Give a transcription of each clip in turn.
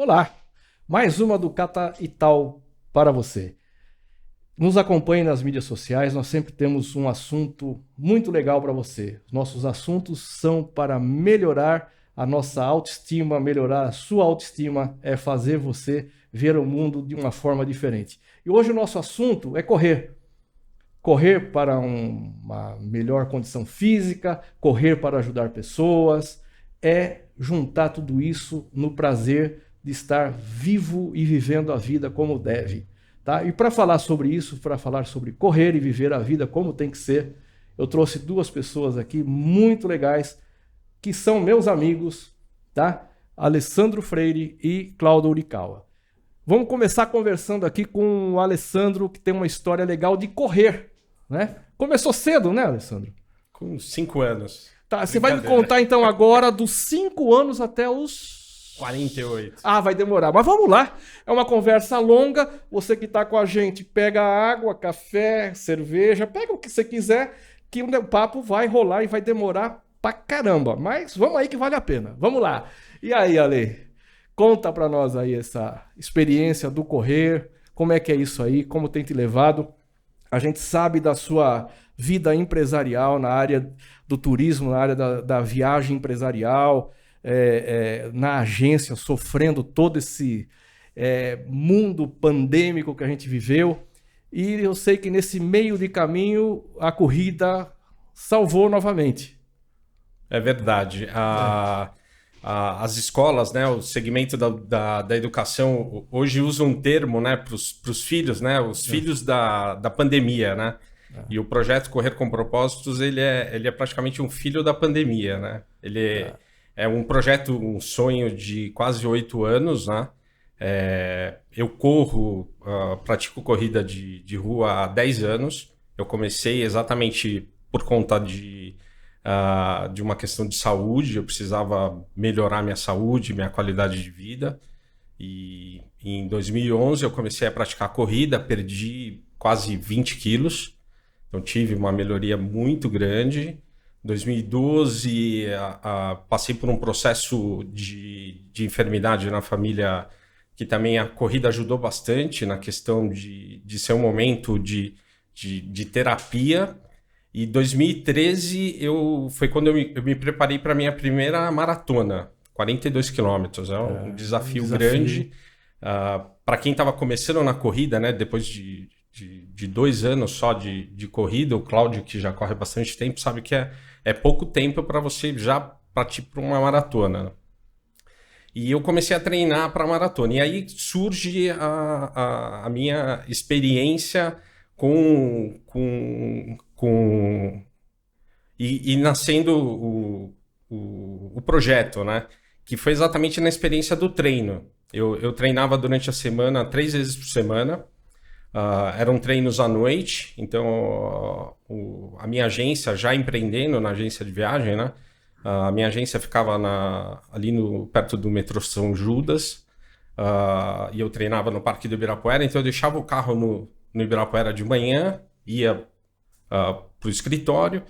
Olá, mais uma do Cata e Tal para você. Nos acompanhe nas mídias sociais, nós sempre temos um assunto muito legal para você. Nossos assuntos são para melhorar a nossa autoestima, melhorar a sua autoestima, é fazer você ver o mundo de uma forma diferente. E hoje o nosso assunto é correr. Correr para uma melhor condição física, correr para ajudar pessoas, é juntar tudo isso no prazer de estar vivo e vivendo a vida como deve. Tá? E para falar sobre isso, para falar sobre correr e viver a vida como tem que ser, eu trouxe duas pessoas aqui muito legais, que são meus amigos, tá? Alessandro Freire e Cláudio Urikawa. Vamos começar conversando aqui com o Alessandro, que tem uma história legal de correr, né? Começou cedo, né, Alessandro? Com 5 anos. Tá, você vai me contar então agora dos 5 anos até os 48. Ah, vai demorar, mas vamos lá. É uma conversa longa. Você que está com a gente, pega água, café, cerveja, pega o que você quiser, que o papo vai rolar e vai demorar pra caramba. Mas vamos aí que vale a pena. Vamos lá. E aí, Ale? Conta pra nós aí essa experiência do correr, como é que é isso aí, como tem te levado. A gente sabe da sua vida empresarial na área do turismo, na área da viagem empresarial, na agência, sofrendo todo esse mundo pandêmico que a gente viveu. E eu sei que nesse meio de caminho a corrida salvou novamente. É verdade. As escolas, né, o segmento da educação, hoje usam um termo, né, para os filhos, né, os filhos da pandemia, né? E o projeto Correr com Propósitos, ele é praticamente um filho da pandemia, né? Ele é um projeto, um sonho de quase 8 anos, né? Eu pratico corrida de rua há 10 anos. Eu comecei exatamente por conta de uma questão de saúde. Eu precisava melhorar minha saúde, minha qualidade de vida. E em 2011 eu comecei a praticar corrida, perdi quase 20 quilos. Então tive uma melhoria muito grande. Em 2012 passei por um processo de enfermidade na família, que também a corrida ajudou bastante na questão de ser um momento de terapia. E 2013 foi quando eu me preparei para a minha primeira maratona, 42 quilômetros. É um desafio grande. Para quem estava começando na corrida, né, depois de 2 anos só de corrida, o Cláudio, que já corre bastante tempo, sabe que é pouco tempo para você já partir para uma maratona. E eu comecei a treinar para a maratona. E aí surge a minha experiência e nascendo o projeto, né? Que foi exatamente na experiência do treino. Eu treinava durante a semana, 3 vezes por semana. Eram treinos à noite. Então, a minha agência, já empreendendo na agência de viagem, né? A minha agência ficava ali perto do metrô São Judas. E eu treinava no Parque do Ibirapuera. Então, eu deixava o carro no Ibirapuera de manhã, ia para o escritório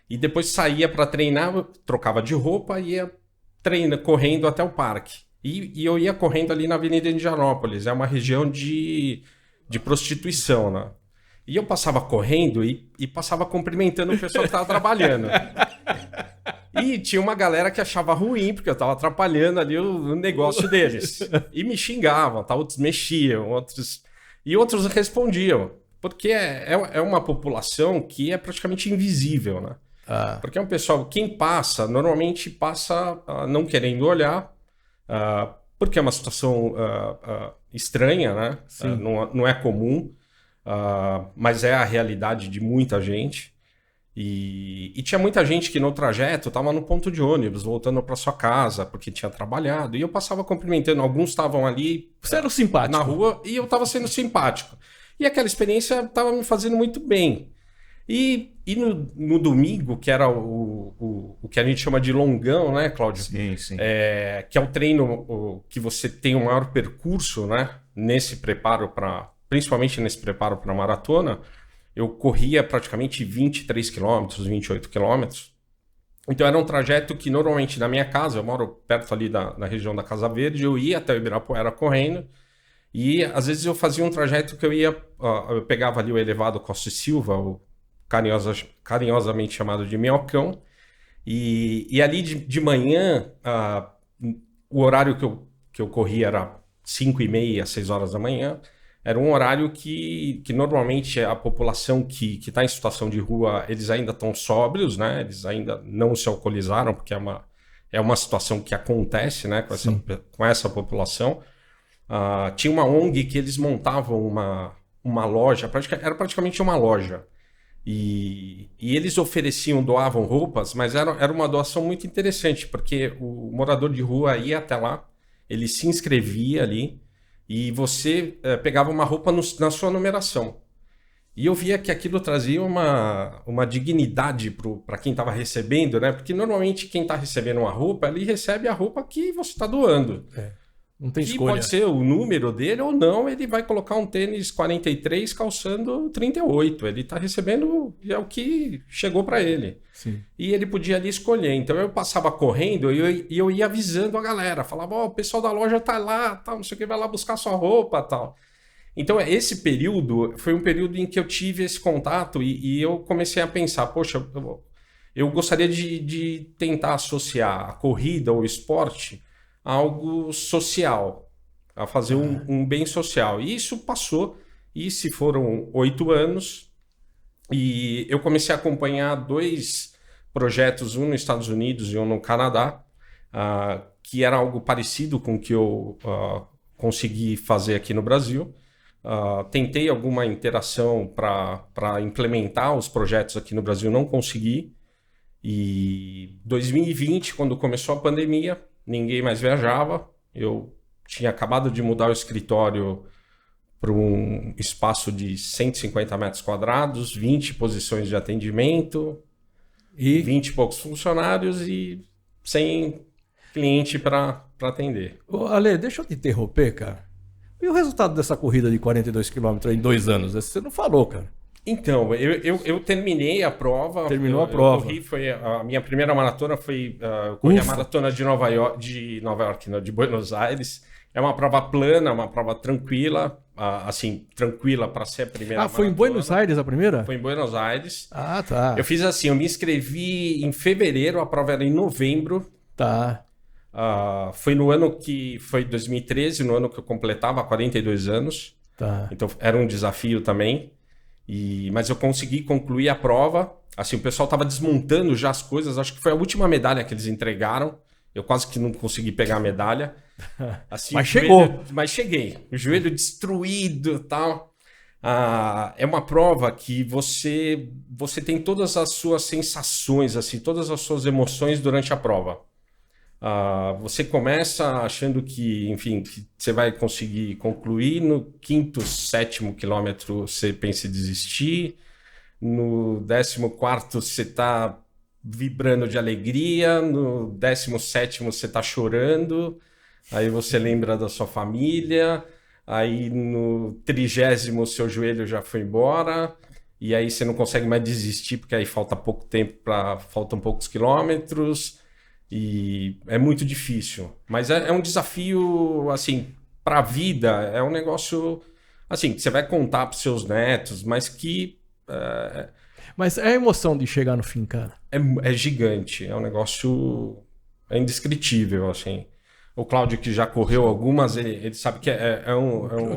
e depois saía para treinar, trocava de roupa e ia correndo até o parque. E eu ia correndo ali na Avenida Indianópolis, é uma região de prostituição, né? E eu passava correndo e passava cumprimentando o pessoal que estava trabalhando. E tinha uma galera que achava ruim, porque eu estava atrapalhando ali o negócio deles. E me xingavam, tá? Outros mexiam, outros respondiam. Porque é uma população que é praticamente invisível, né? Porque é um pessoal, quem passa, normalmente passa não querendo olhar, porque é uma situação estranha, né? Não é comum, mas é a realidade de muita gente. E tinha muita gente que no trajeto estava no ponto de ônibus, voltando para sua casa, porque tinha trabalhado. E eu passava cumprimentando, alguns estavam ali. Você era simpático na rua, e eu estava sendo simpático. E aquela experiência estava me fazendo muito bem. E no domingo, que era o que a gente chama de longão, né, Cláudio? Sim, sim. Que é o treino que você tem o maior percurso, né? Principalmente nesse preparo para a maratona. Eu corria praticamente 23 quilômetros, 28 quilômetros. Então era um trajeto que normalmente na minha casa, eu moro perto ali na região da Casa Verde, eu ia até o Ibirapuera correndo, e às vezes eu fazia um trajeto que eu pegava ali o elevado Costa e Silva, o carinhosamente chamado de Minhocão, e ali de manhã, o horário que eu corria era 5h30, 6 horas da manhã. Era um horário que normalmente a população que está em situação de rua, eles ainda estão sóbrios, né? Eles ainda não se alcoolizaram, porque é uma situação que acontece, né, com essa população. Tinha uma ONG que eles montavam uma loja, era praticamente uma loja. E eles doavam roupas, mas era uma doação muito interessante, porque o morador de rua ia até lá, ele se inscrevia ali, e você pegava uma roupa na sua numeração. E eu via que aquilo trazia uma dignidade para quem estava recebendo, né? Porque normalmente quem está recebendo uma roupa, ele recebe a roupa que você está doando. Não tem que escolha. Pode ser o número dele ou não, ele vai colocar um tênis 43 calçando 38. Ele está recebendo o que chegou para ele. Sim. E ele podia ali escolher. Então eu passava correndo e eu ia avisando a galera. Falava, o pessoal da loja tá lá, tal, não sei o que, vai lá buscar sua roupa, tal. Então esse período foi um período em que eu tive esse contato e eu comecei a pensar, poxa, eu gostaria de tentar associar a corrida ou o esporte a algo social, a fazer um bem social. E isso passou, e se foram 8 anos, e eu comecei a acompanhar 2 projetos, um nos Estados Unidos e um no Canadá, que era algo parecido com o que eu consegui fazer aqui no Brasil. Tentei alguma interação para implementar os projetos aqui no Brasil, não consegui. E 2020, quando começou a pandemia, ninguém mais viajava. Eu tinha acabado de mudar o escritório para um espaço de 150 metros quadrados, 20 posições de atendimento, e 20 e poucos funcionários e sem cliente para atender. Ale, deixa eu te interromper, cara. E o resultado dessa corrida de 42 quilômetros em 2 anos? Você não falou, cara. Então, eu terminei a prova. Terminou a prova. Eu corri, a minha primeira maratona foi corri a maratona de Nova York, não, de Buenos Aires. É uma prova plana, uma prova tranquila, assim, tranquila para ser a primeira maratona. Foi em Buenos Aires a primeira? Foi em Buenos Aires. Tá. Eu fiz assim, eu me inscrevi em fevereiro, a prova era em novembro. Tá. Foi no ano que foi 2013, no ano que eu completava 42 anos. Tá. Então era um desafio também. Mas eu consegui concluir a prova. Assim, o pessoal estava desmontando já as coisas. Acho que foi a última medalha que eles entregaram. Eu quase que não consegui pegar a medalha. Assim, mas chegou. Mas cheguei. O joelho destruído e tal. É uma prova que você tem todas as suas sensações, assim, todas as suas emoções durante a prova. Você começa achando que, enfim, que você vai conseguir concluir. No 5º, 7º quilômetro você pensa em desistir. No 14º você está vibrando de alegria. No 17º você está chorando. Aí você lembra da sua família. Aí no 30º seu joelho já foi embora. E aí você não consegue mais desistir, porque aí falta pouco tempo, faltam poucos quilômetros. E é muito difícil, mas é um desafio, assim, para a vida. É um negócio, assim, que você vai contar para seus netos, mas que... Mas é a emoção de chegar no fim, cara. É gigante, é um negócio indescritível, assim. O Cláudio, que já correu algumas, ele sabe que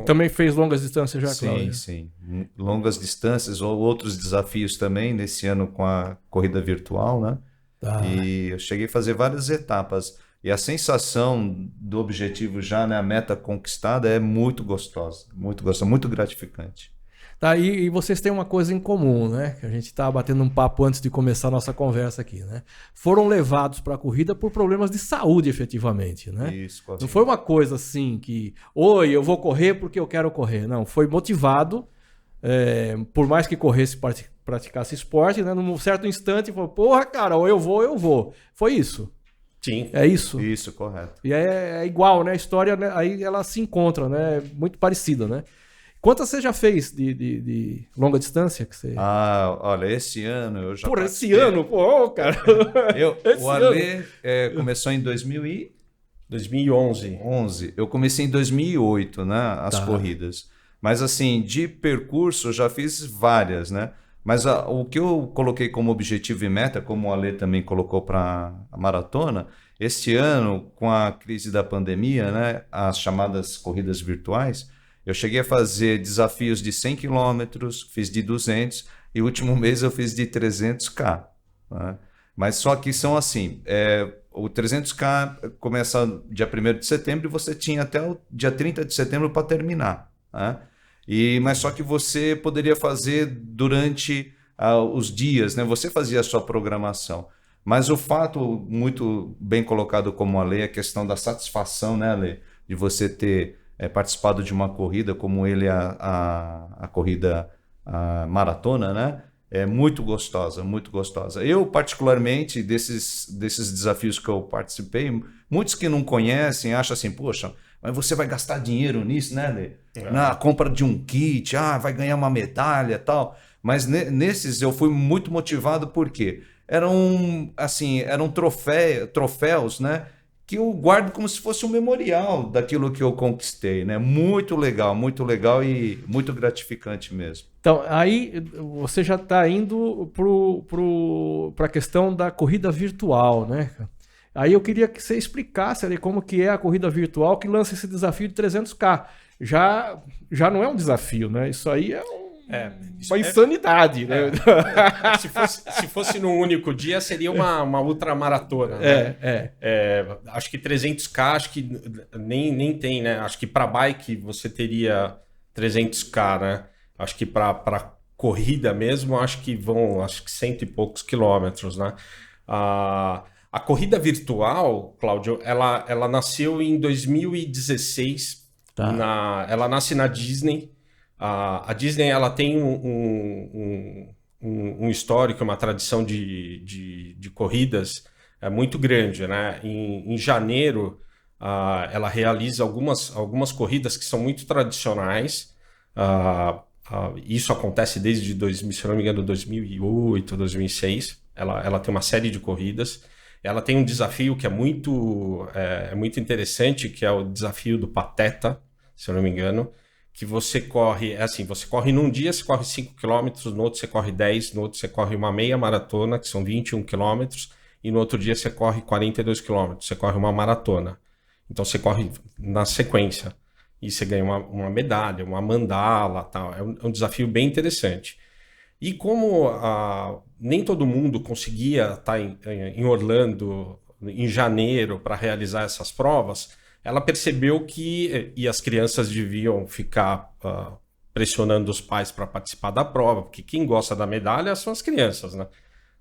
Também fez longas distâncias já, Cláudio? Sim. Longas distâncias ou outros desafios também, nesse ano com a corrida virtual, né? Tá. E eu cheguei a fazer várias etapas. E a sensação do objetivo já, né, a meta conquistada, é muito gostosa, muito gratificante. Tá, e vocês têm uma coisa em comum, né? Que a gente estava batendo um papo antes de começar a nossa conversa aqui, né? Foram levados para a corrida por problemas de saúde, efetivamente, né? Isso, não foi uma coisa assim que, eu vou correr porque eu quero correr. Não, foi motivado, por mais que corresse, praticasse esporte, né? Num certo instante, falou, porra, cara, ou eu vou, eu vou. Foi isso. Sim. É isso? Isso, correto. E é igual, né? A história, né? Aí ela se encontra, né? Muito parecida, né? Quantas você já fez de longa distância? Que você... Olha, esse ano eu já Por participei. esse ano? Pô, cara. O Alê começou em 2011. Eu comecei em 2008, né, as corridas. Mas assim, de percurso eu já fiz várias, né? Mas o que eu coloquei como objetivo e meta, como o Alê também colocou para a maratona, este ano, com a crise da pandemia, né, as chamadas corridas virtuais, eu cheguei a fazer desafios de 100 quilômetros, fiz de 200 e o último mês eu fiz de 300K. Né? Mas só que são assim, o 300K começa dia 1º de setembro e você tinha até o dia 30 de setembro para terminar. Né? Mas só que você poderia fazer durante os dias, né? Você fazia a sua programação. Mas o fato muito bem colocado como a lei é a questão da satisfação, né, Ale? De você ter participado de uma corrida como a corrida maratona, né? É muito gostosa, muito gostosa. Eu, particularmente, desses desafios que eu participei, muitos que não conhecem acham assim, poxa, mas você vai gastar dinheiro nisso, né, Lê? Na compra de um kit, vai ganhar uma medalha e tal. Mas nesses eu fui muito motivado porque eram troféus, né? Que eu guardo como se fosse um memorial daquilo que eu conquistei, né? Muito legal e muito gratificante mesmo. Então, aí você já está indo para a questão da corrida virtual, né? Aí eu queria que você explicasse ali como que é a corrida virtual que lança esse desafio de 300K. Já não é um desafio, né? Isso aí é uma insanidade, né? Se fosse num único dia, seria uma ultramaratona. Né? Acho que 300K, acho que nem tem, né? Acho que para bike você teria 300K, né? Acho que para corrida mesmo, acho que 100 e poucos quilômetros, né? A corrida virtual, Cláudio, ela nasceu em 2016. Ela nasce na Disney. A Disney ela tem um histórico, uma tradição de corridas muito grande, né? Em janeiro, ela realiza algumas corridas que são muito tradicionais. Isso acontece desde, se não me engano, 2008, 2006. Ela tem uma série de corridas. Ela tem um desafio que é muito interessante, que é o desafio do Pateta, se eu não me engano. Que você corre, você corre num dia, você corre 5 km, no outro você corre 10, no outro você corre uma meia maratona, que são 21 km, e no outro dia você corre 42 km, você corre uma maratona. Então você corre na sequência, e você ganha uma medalha, uma mandala, tal. É um desafio bem interessante. E como nem todo mundo conseguia estar em Orlando em janeiro para realizar essas provas, ela percebeu que as crianças deviam ficar pressionando os pais para participar da prova, porque quem gosta da medalha são as crianças, né?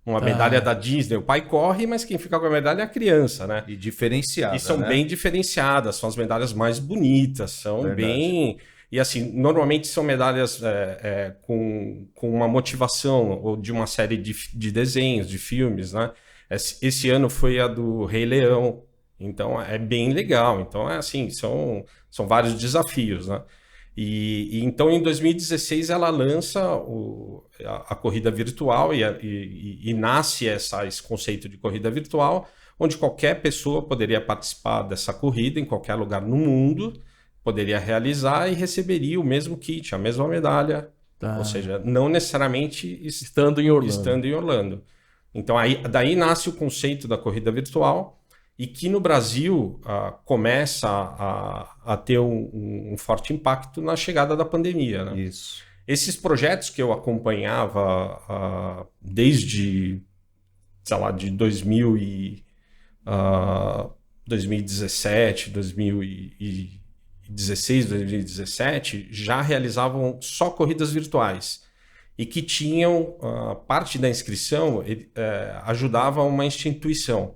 Uma medalha da Disney, o pai corre, mas quem fica com a medalha é a criança, né? E diferenciada, e são né? bem diferenciadas, são as medalhas mais bonitas, são bem... E assim, normalmente são medalhas com uma motivação, ou de uma série de desenhos, de filmes, né? Esse ano foi a do Rei Leão. Então é bem legal. Então são vários desafios, né? E então em 2016 ela lança a corrida virtual e nasce esse conceito de corrida virtual, onde qualquer pessoa poderia participar dessa corrida em qualquer lugar no mundo, poderia realizar e receberia o mesmo kit, a mesma medalha. Ou seja, não necessariamente estando em Orlando. Então daí nasce o conceito da corrida virtual. E que no Brasil começa a ter um forte impacto na chegada da pandemia. Né? Isso. Esses projetos que eu acompanhava desde, sei lá, de 2017, 2016, 2017, já realizavam só corridas virtuais. E que tinham, parte da inscrição, ajudava uma instituição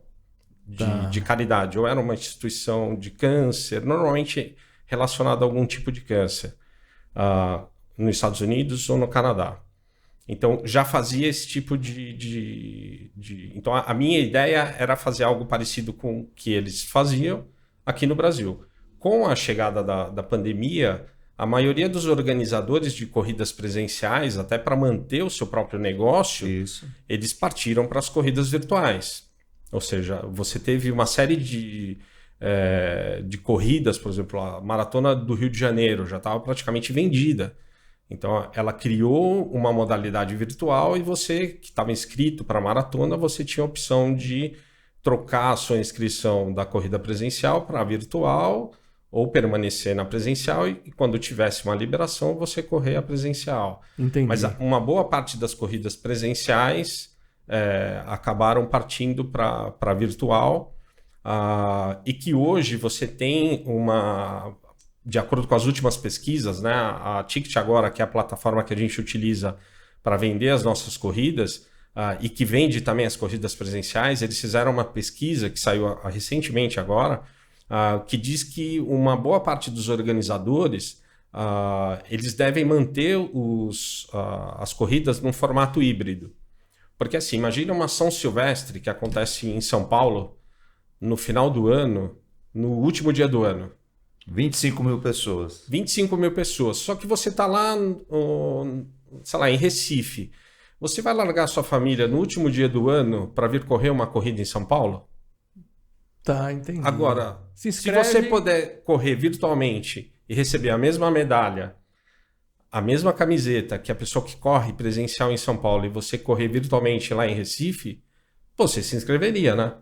de caridade, ou era uma instituição de câncer, normalmente relacionada a algum tipo de câncer, nos Estados Unidos ou no Canadá. Então, já fazia esse tipo Então, a minha ideia era fazer algo parecido com o que eles faziam aqui no Brasil. Com a chegada da pandemia, a maioria dos organizadores de corridas presenciais, até para manter o seu próprio negócio, eles partiram para as corridas virtuais. Ou seja, você teve uma série de corridas, por exemplo, a Maratona do Rio de Janeiro já estava praticamente vendida. Então, ela criou uma modalidade virtual e você, que estava inscrito para a maratona, você tinha a opção de trocar a sua inscrição da corrida presencial para a virtual ou permanecer na presencial e quando tivesse uma liberação, você correr a presencial. Entendi. Mas uma boa parte das corridas presenciais acabaram partindo para a virtual e que hoje você tem de acordo com as últimas pesquisas, né, a Ticket agora, que é a plataforma que a gente utiliza para vender as nossas corridas e que vende também as corridas presenciais, eles fizeram uma pesquisa que saiu recentemente agora, que diz que uma boa parte dos organizadores eles devem manter as corridas num formato híbrido. Porque assim, imagina uma São Silvestre que acontece em São Paulo no final do ano, no último dia do ano. 25 mil pessoas. 25 mil pessoas. Só que você está lá, sei lá, em Recife. Você vai largar sua família no último dia do ano para vir correr uma corrida em São Paulo? Tá, entendi. Agora, se você puder correr virtualmente e receber a mesma medalha, a mesma camiseta que a pessoa que corre presencial em São Paulo e você correr virtualmente lá em Recife, você se inscreveria, né?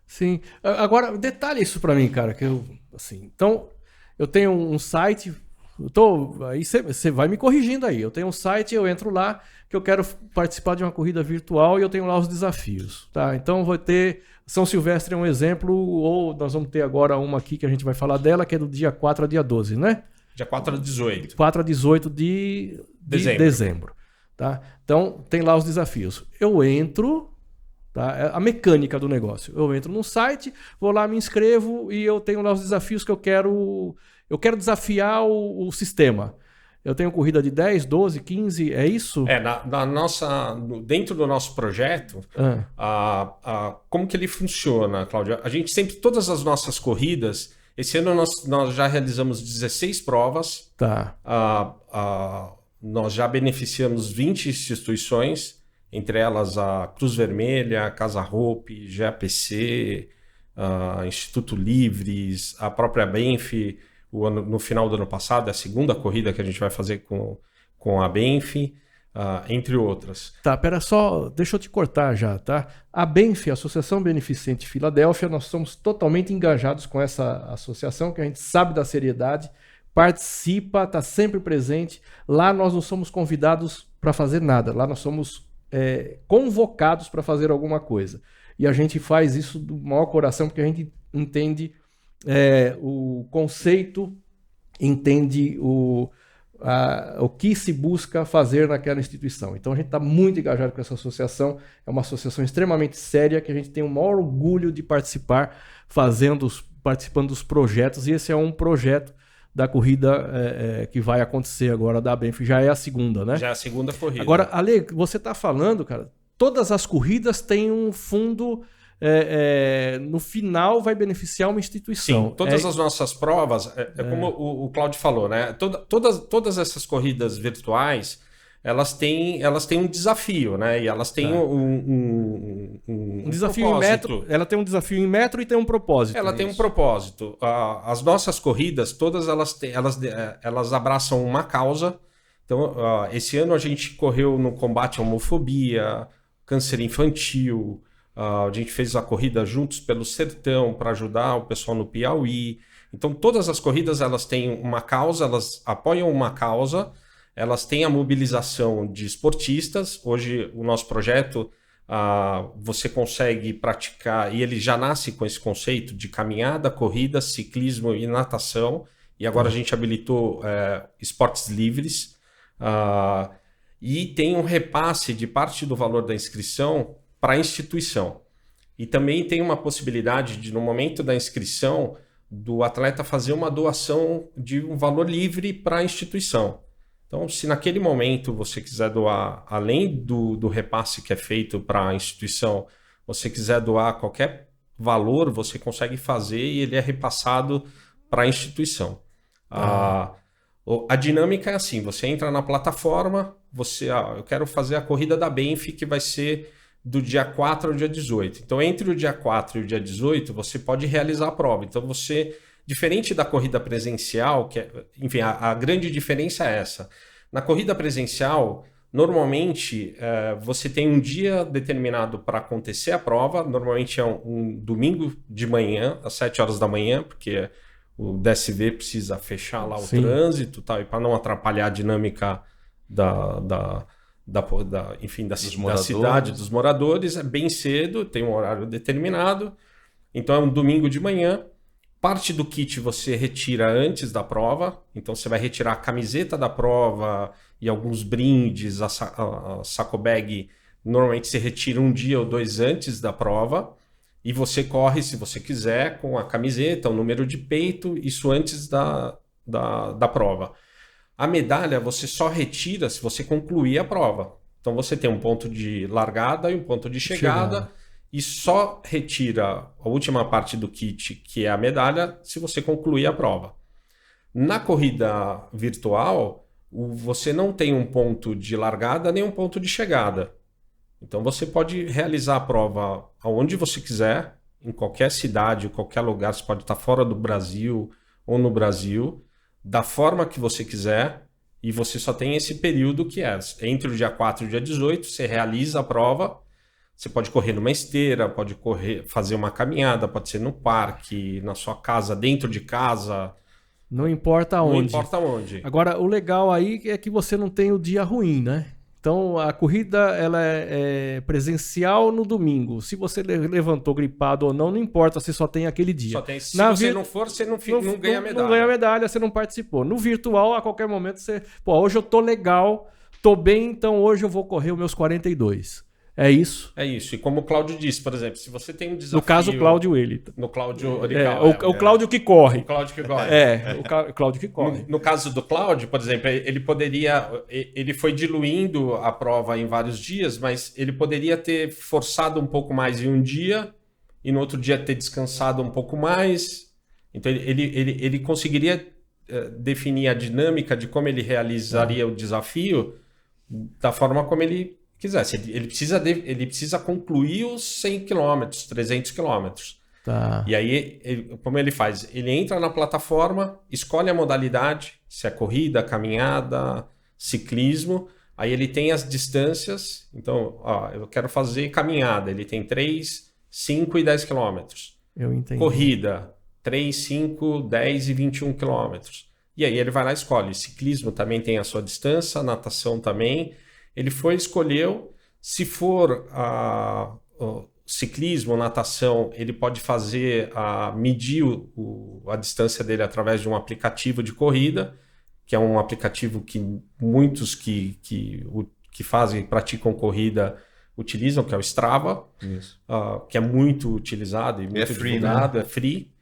Sim. Agora, detalhe isso para mim, cara, que então, eu tenho um site, aí você vai me corrigindo aí. Eu tenho um site, eu entro lá, que eu quero participar de uma corrida virtual e eu tenho lá os desafios, tá? Então, vou ter São Silvestre é um exemplo, ou nós vamos ter agora uma aqui que a gente vai falar dela, que é do dia 4 a dia 12, né? Dia 4 a 18. 4 a 18 de dezembro. Tá? Então, tem lá os desafios. Eu entro, tá? É a mecânica do negócio. Eu entro num site, vou lá, me inscrevo e eu tenho lá os desafios que eu quero desafiar o sistema. Eu tenho corrida de 10, 12, 15, é isso? Dentro do nosso projeto, como que ele funciona, Cláudio? A gente sempre, todas as nossas corridas, esse ano nós já realizamos 16 provas. Tá. Nós já beneficiamos 20 instituições, entre elas a Cruz Vermelha, a Casa Hope, GAPC, Instituto Livres, a própria Benf. No final do ano passado, é a segunda corrida que a gente vai fazer com a Benf, entre outras. Tá, pera só, deixa eu te cortar já, tá? A Benf, Associação Beneficente Filadélfia, nós somos totalmente engajados com essa associação, que a gente sabe da seriedade, participa, está sempre presente. Lá nós não somos convidados para fazer nada, lá nós somos convocados para fazer alguma coisa. E a gente faz isso do maior coração, porque a gente entende o conceito, entende o que se busca fazer naquela instituição. Então a gente está muito engajado com essa associação, é uma associação extremamente séria, que a gente tem o maior orgulho de participar, participando dos projetos, e esse é um projeto da corrida que vai acontecer agora da Benf, já é a segunda, né? Já é a segunda corrida. Agora, Ale, você está falando, cara, todas as corridas têm um fundo... no final vai beneficiar uma instituição. Sim, todas as nossas provas, como o Cláudio falou, né? Todas essas corridas virtuais, elas têm um desafio, né? E elas têm um desafio em metro. Ela tem um desafio em metro e tem um propósito. Ela tem um propósito. As nossas corridas, todas elas abraçam uma causa. Então, esse ano a gente correu no combate à homofobia, câncer infantil. A gente fez a corrida Juntos pelo Sertão para ajudar o pessoal no Piauí. Então, todas as corridas elas têm uma causa, elas apoiam uma causa, elas têm a mobilização de esportistas. Hoje, o nosso projeto, você consegue praticar, e ele já nasce com esse conceito de caminhada, corrida, ciclismo e natação. E agora a gente habilitou esportes livres. E tem um repasse de parte do valor da inscrição para a instituição. E também tem uma possibilidade de, no momento da inscrição, do atleta fazer uma doação de um valor livre para a instituição. Então, se naquele momento você quiser doar, além do repasse que é feito para a instituição, você quiser doar qualquer valor, você consegue fazer e ele é repassado para a instituição. A dinâmica é assim, você entra na plataforma, eu quero fazer a corrida da Benf, que vai ser do dia 4 ao dia 18. Então, entre o dia 4 e o dia 18, você pode realizar a prova. Então, diferente da corrida presencial, enfim, a grande diferença é essa. Na corrida presencial, normalmente, você tem um dia determinado para acontecer a prova, normalmente é um domingo de manhã, às 7 horas da manhã, porque o DSV precisa fechar lá o trânsito, tal, e para não atrapalhar a dinâmica enfim, da cidade, dos moradores, é bem cedo, tem um horário determinado. Então é um domingo de manhã. Parte do kit você retira antes da prova, então você vai retirar a camiseta da prova e alguns brindes, a saco bag, normalmente você retira um dia ou 2 antes da prova. E você corre, se você quiser, com a camiseta, o número de peito, isso antes da prova. A medalha você só retira se você concluir a prova. Então você tem um ponto de largada e um ponto de chegada. E só retira a última parte do kit, que é a medalha, se você concluir a prova. Na corrida virtual, você não tem um ponto de largada nem um ponto de chegada. Então você pode realizar a prova aonde você quiser, em qualquer cidade, qualquer lugar. Você pode estar fora do Brasil ou no Brasil, da forma que você quiser, e você só tem esse período que é entre o dia 4 e o dia 18, você realiza a prova. Você pode correr numa esteira, pode fazer uma caminhada, pode ser no parque, na sua casa, dentro de casa. Não importa onde. Não importa onde. Agora, o legal aí é que você não tem o dia ruim, né? Então, a corrida ela é presencial no domingo. Se você levantou gripado ou não, não importa, você só tem aquele dia. Só tem, se você não for, você não ganha a medalha. Não ganha a medalha, você não participou. No virtual, a qualquer momento, você... Pô, hoje eu tô legal, tô bem, então hoje eu vou correr os meus 42. É isso? É isso. E como o Cláudio disse, por exemplo, se você tem um desafio... No caso, o Cláudio Wellington. No Cláudio... o Cláudio que corre. O Cláudio que corre. O Cláudio que corre. No caso do Cláudio, por exemplo, ele foi diluindo a prova em vários dias, mas ele poderia ter forçado um pouco mais em um dia e no outro dia ter descansado um pouco mais. Então, ele conseguiria definir a dinâmica de como ele realizaria o desafio da forma como ele quisesse. Ele precisa concluir os 100 km, 300 km. Tá. E aí, como ele faz? Ele entra na plataforma, escolhe a modalidade, se é corrida, caminhada, ciclismo. Aí ele tem as distâncias. Então, eu quero fazer caminhada. Ele tem 3, 5 e 10 km. Eu entendi. Corrida, 3, 5, 10 e 21 km. E aí ele vai lá e escolhe. Ciclismo também tem a sua distância, natação também. Ele escolheu, se for ciclismo, natação, ele pode medir a distância dele através de um aplicativo de corrida, que é um aplicativo que muitos que praticam corrida utilizam, que é o Strava, que é muito utilizado e muito divulgado, é free.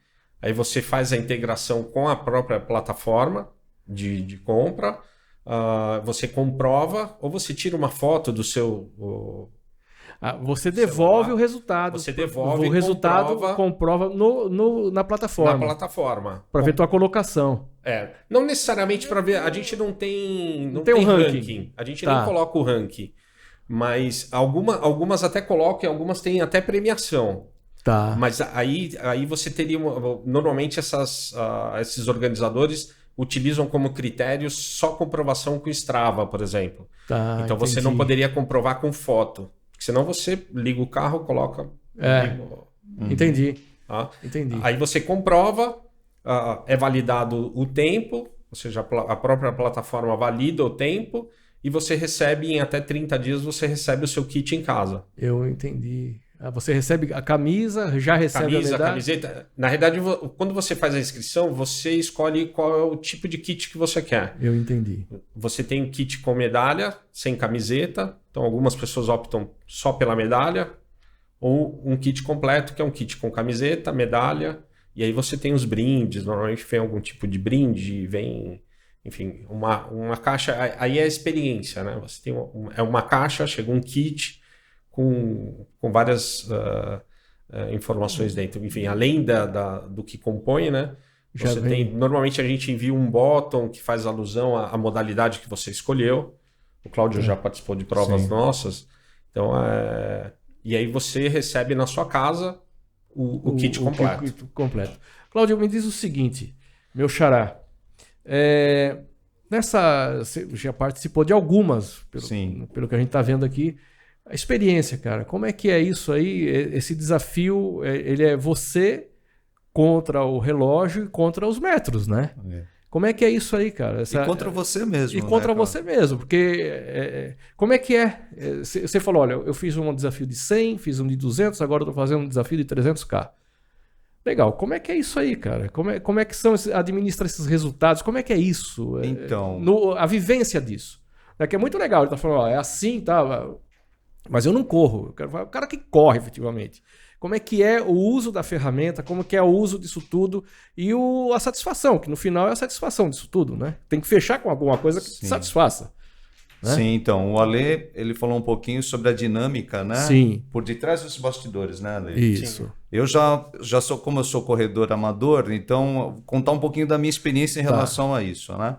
Aí você faz a integração com a própria plataforma de compra. Você comprova ou você tira uma foto do seu... você devolve celular, o resultado. Você devolve o resultado, comprova na plataforma. Na plataforma. Para ver tua colocação. Não necessariamente para ver. A gente não tem um ranking. A gente nem coloca o ranking. Mas algumas até colocam e algumas têm até premiação. Tá. Mas aí você teria... Normalmente esses organizadores utilizam como critério só comprovação com Strava, por exemplo. Tá, então você não poderia comprovar com foto. Porque senão você liga o carro, coloca... Entendi. Entendi. Aí você comprova, é validado o tempo, ou seja, a própria plataforma valida o tempo, e você recebe, em até 30 dias, você recebe o seu kit em casa. Eu entendi. Você recebe a camisa, já recebe a medalha? Camiseta. Na realidade, quando você faz a inscrição, você escolhe qual é o tipo de kit que você quer. Eu entendi. Você tem um kit com medalha, sem camiseta. Então, algumas pessoas optam só pela medalha. Ou um kit completo, que é um kit com camiseta, medalha. E aí você tem os brindes. Normalmente vem algum tipo de brinde, vem... Enfim, uma caixa... Aí é a experiência, né? Você tem uma caixa, chega um kit... Com várias informações dentro. Enfim, além do que compõe, né? Você tem, normalmente a gente envia um bottom que faz alusão à modalidade que você escolheu. O Cláudio já participou de provas nossas. Então, e aí você recebe na sua casa o kit completo. Kit completo. Cláudio, me diz o seguinte, meu xará. Você já participou de algumas, pelo que a gente está vendo aqui. A experiência, cara, como é que é isso aí? Esse desafio, ele é você contra o relógio e contra os metros, né? Como é que é isso aí, cara? E contra você mesmo. E contra você mesmo, porque como é que é? Você falou, olha, eu fiz um desafio de 100, fiz um de 200, agora eu tô fazendo um desafio de 300K. Legal, como é que é isso aí, cara? Como é que administra esses resultados? Como é que é isso? Então... A vivência disso. Que é muito legal, ele tá falando, ó, é assim, tá? Mas eu não corro. Eu quero falar, o cara que corre, efetivamente. Como é que é o uso da ferramenta, como que é o uso disso tudo e a satisfação, que no final é a satisfação disso tudo, né? Tem que fechar com alguma coisa que te satisfaça. Né? Sim, então, o Ale, ele falou um pouquinho sobre a dinâmica, né? Sim. Por detrás dos bastidores, né, Ale? Isso. Sim. Eu já sou, como eu sou corredor amador, então vou contar um pouquinho da minha experiência em relação a isso, né?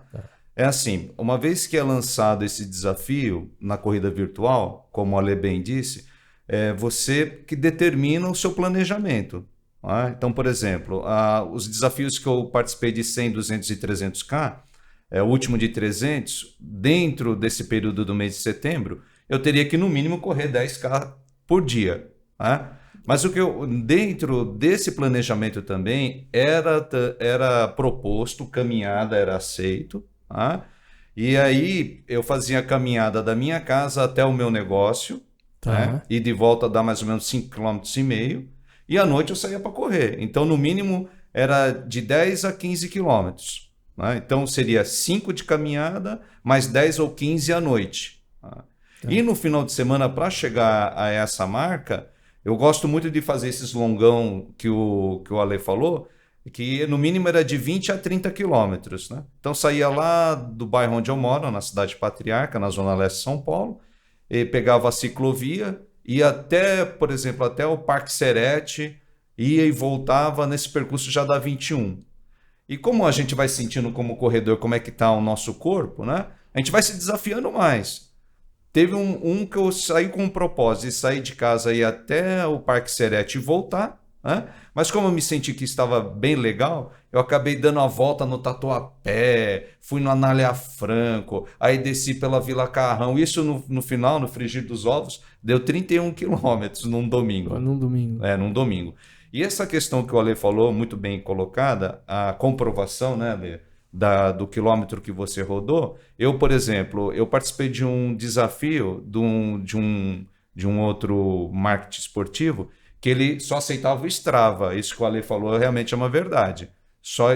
É assim, uma vez que é lançado esse desafio na corrida virtual, como o Ale bem disse, é você que determina o seu planejamento. Né? Então, por exemplo, os desafios que eu participei de 100, 200 e 300K, o último de 300, dentro desse período do mês de setembro, eu teria que no mínimo correr 10K por dia. Né? Mas dentro desse planejamento também era proposto, caminhada era aceito. Tá? E aí eu fazia a caminhada da minha casa até o meu negócio, né? E de volta dá mais ou menos 5,5 km, e à noite eu saía para correr. Então, no mínimo, era de 10 a 15 km. Né? Então, seria 5 de caminhada, mais 10 ou 15 à noite. Tá? E no final de semana, para chegar a essa marca, eu gosto muito de fazer esses longão que o Ale falou, que no mínimo era de 20 a 30 quilômetros. Né? Então, saía lá do bairro onde eu moro, na cidade Patriarca, na zona leste de São Paulo, e pegava a ciclovia, ia até, por exemplo, até o Parque Serete, ia e voltava, nesse percurso já dá 21. E como a gente vai sentindo como corredor como é que está o nosso corpo, né? A gente vai se desafiando mais. Teve um que eu saí com um propósito de sair de casa e ir até o Parque Serete e voltar, né? Mas como eu me senti que estava bem legal, eu acabei dando a volta no Tatuapé, fui no Anália Franco, aí desci pela Vila Carrão. Isso no final, no frigir dos ovos, deu 31 quilômetros num domingo. Num domingo. Num domingo. E essa questão que o Ale falou, muito bem colocada, a comprovação, né, Ale, do quilômetro que você rodou. Eu, por exemplo, eu participei de um desafio de um outro marketing esportivo que ele só aceitava o Strava. Isso que o Ale falou realmente é uma verdade. Só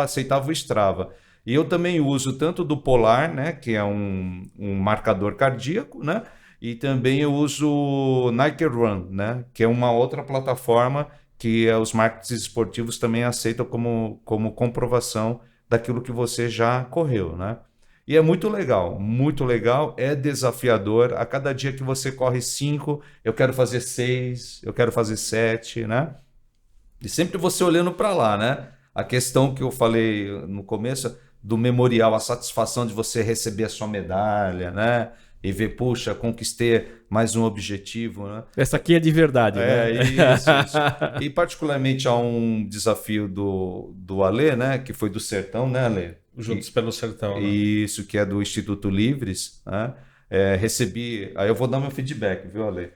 aceitava o Strava. E eu também uso tanto do Polar, né, que é um marcador cardíaco, né, e também eu uso o Nike Run, né, que é uma outra plataforma que os marketing esportivos também aceitam como comprovação daquilo que você já correu, né? E é muito legal, é desafiador. A cada dia que você corre 5, eu quero fazer 6, eu quero fazer 7, né? E sempre você olhando para lá, né? A questão que eu falei no começo do memorial, a satisfação de você receber a sua medalha, né? E ver, puxa, conquistei mais um objetivo, né? Essa aqui é de verdade, né? Isso. E particularmente há um desafio do Ale, né? Que foi do Sertão, né, Ale? Juntos pelo Sertão. Né? Isso, que é do Instituto Livres, né? Recebi, aí eu vou dar meu feedback, viu, Ale?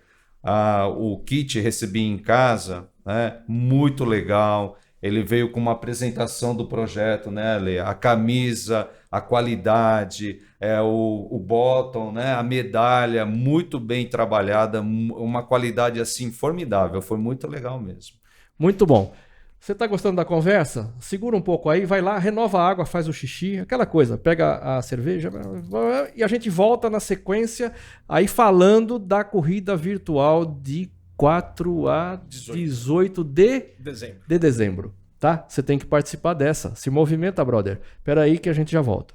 O kit recebi em casa, né? Muito legal. Ele veio com uma apresentação do projeto, né, Ale? A camisa, a qualidade, o bottom, né? A medalha, muito bem trabalhada, uma qualidade assim formidável. Foi muito legal mesmo. Muito bom. Você está gostando da conversa? Segura um pouco aí, vai lá, renova a água, faz o xixi, aquela coisa, pega a cerveja e a gente volta na sequência aí falando da corrida virtual de 4 a 18 de dezembro, tá? Você tem que participar dessa. Se movimenta, brother. Espera aí que a gente já volta.